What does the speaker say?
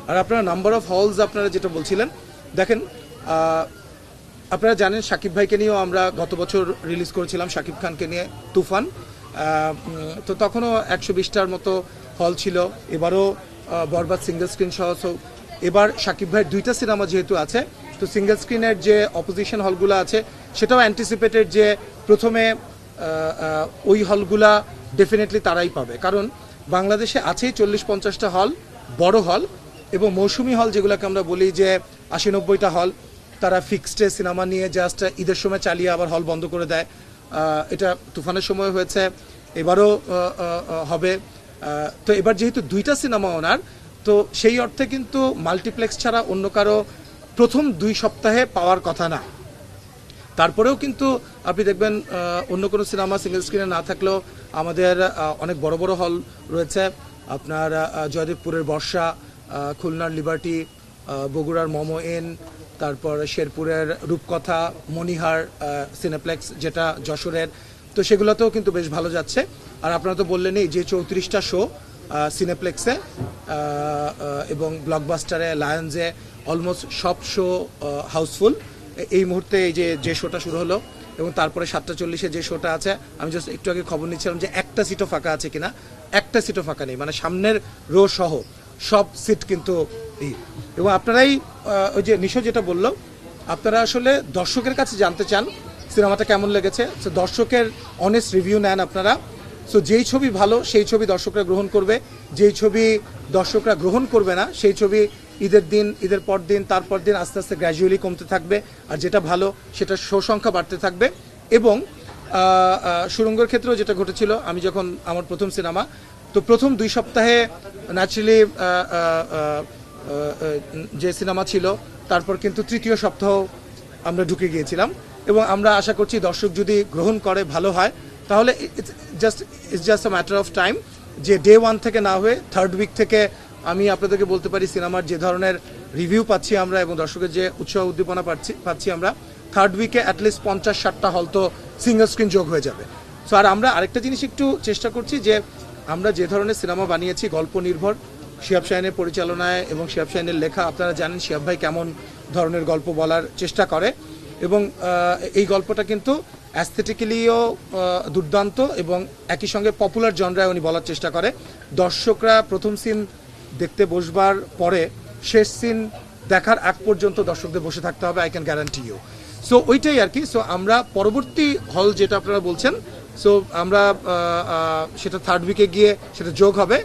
আর আপনারা number of halls আপনারা যেটা বলছিলেন, দেখেন আপনারা জানেন শাকিব ভাইকে নিয়েও আমরা গত বছর রিলিজ করেছিলাম, শাকিব খানকে নিয়ে তুফান। তো তখনও 120টার মতো হল ছিল। এবারও বরবাদ সিঙ্গেল স্ক্রিন সহ। এবার শাকিব ভাইয়ের 2টা সিনেমা যেহেতু আছে, তো সিঙ্গেল স্ক্রিনের যে অপোজিশন হলগুলো আছে সেটাও অ্যান্টিসিপেটেড যে প্রথমে ওই হলগুলা ডেফিনেটলি তারাই পাবে, কারণ বাংলাদেশে আছেই 40-50টা হল, বড় হল, এবং মৌসুমি হল যেগুলোকে আমরা বলি যে 80-90টা হল, তারা ফিক্সডে সিনেমা নিয়ে জাস্ট ঈদের সময় চালিয়ে আবার হল বন্ধ করে দেয়। এটা তুফানের সময় হয়েছে, এবারও হবে। তো এবার যেহেতু 2টা সিনেমা ওনার, তো সেই অর্থে কিন্তু মাল্টিপ্লেক্স ছাড়া অন্য কারো প্রথম 2 সপ্তাহে পাওয়ার কথা না। তারপরেও কিন্তু আপনি দেখবেন অন্য কোনো সিনেমা সিঙ্গেল স্ক্রিনে না থাকলেও আমাদের অনেক বড় বড় হল রয়েছে। আপনার জয়দেবপুরের বর্ষা, খুলনার লিবার্টি, বগুড়ার মোমো এন, তারপর শেরপুরের রূপকথা, মণিহার সিনেপ্লেক্স যেটা যশোরের, তো সেগুলোতেও কিন্তু বেশ ভালো যাচ্ছে। আর আপনারা তো বললেনই যে 34টা শো সিনেপ্লেক্সে এবং ব্লকবাস্টারে, লায়ন্সে অলমোস্ট সব শো হাউসফুল। এই মুহূর্তে এই যে শোটা শুরু হলো এবং তারপরে 7:40-এ যে শোটা আছে, আমি জাস্ট একটু আগে খবর নিচ্ছিলাম যে একটা সিটও ফাঁকা আছে কিনা। একটা সিটও ফাঁকা নেই, মানে সামনের রো সহ সব সিট কিন্তু এবং আপনারাই ওই যে নিশো যেটা বললো, আপনারা আসলে দর্শকের কাছে জানতে চান সিনেমাটা কেমন লেগেছে। সো দর্শকের অনেস্ট রিভিউ নেন আপনারা। সো যেই ছবি ভালো সেই ছবি দর্শকরা গ্রহণ করবে, যেই ছবি দর্শকরা গ্রহণ করবে না সেই ছবি ঈদের দিন, ঈদের পর দিন, তারপর দিন আস্তে আস্তে গ্র্যাজুয়ালি কমতে থাকবে। আর যেটা ভালো সেটা শো সংখ্যা বাড়তে থাকবে। এবং সুড়ঙ্গের ক্ষেত্রেও যেটা ঘটেছিল, আমি যখন আমার প্রথম সিনেমা, তো প্রথম 2 সপ্তাহে ন্যাচারালি যে সিনেমা ছিল, তারপর কিন্তু 3য় সপ্তাহ আমরা ঢুকে গিয়েছিলাম এবং আমরা আশা করছি দর্শক যদি গ্রহণ করে, ভালো হয়, তাহলে it's just a matter of time যে ডে 1 থেকে না হয়ে 3rd উইক থেকে আমি আপনাদেরকে বলতে পারি সিনেমার যে ধরনের রিভিউ পাচ্ছি আমরা এবং দর্শকের যে উৎসাহ উদ্দীপনা পাচ্ছি আমরা, 3rd উইকে অ্যাটলিস্ট 50-60টা হল তো সিঙ্গেল স্ক্রিন যোগ হয়ে যাবে। সো আর আমরা আরেকটা জিনিস একটু চেষ্টা করছি যে আমরা যে ধরনের সিনেমা বানিয়েছি গল্প নির্ভর, শিহাব শাহীনের পরিচালনায় এবং শিহাব শাহীনের লেখা, আপনারা জানেন শিহাব ভাই কেমন ধরনের গল্প বলার চেষ্টা করে এবং এই গল্পটা কিন্তু অ্যাস্থেটিক্যালিও দুর্দান্ত এবং একই সঙ্গে পপুলার জনরায় উনি বলার চেষ্টা করে। দর্শকরা প্রথম সিন দেখতে বসবার পরে শেষ সিন দেখার আগ পর্যন্ত দর্শকদের বসে থাকতে হবে, I can guarantee you. So ওইটাই আর কি। সো আমরা পরবর্তী হল যেটা আপনারা বলছেন, সো আমরা সেটা 3rd উইকে গিয়ে সেটা যোগ হবে।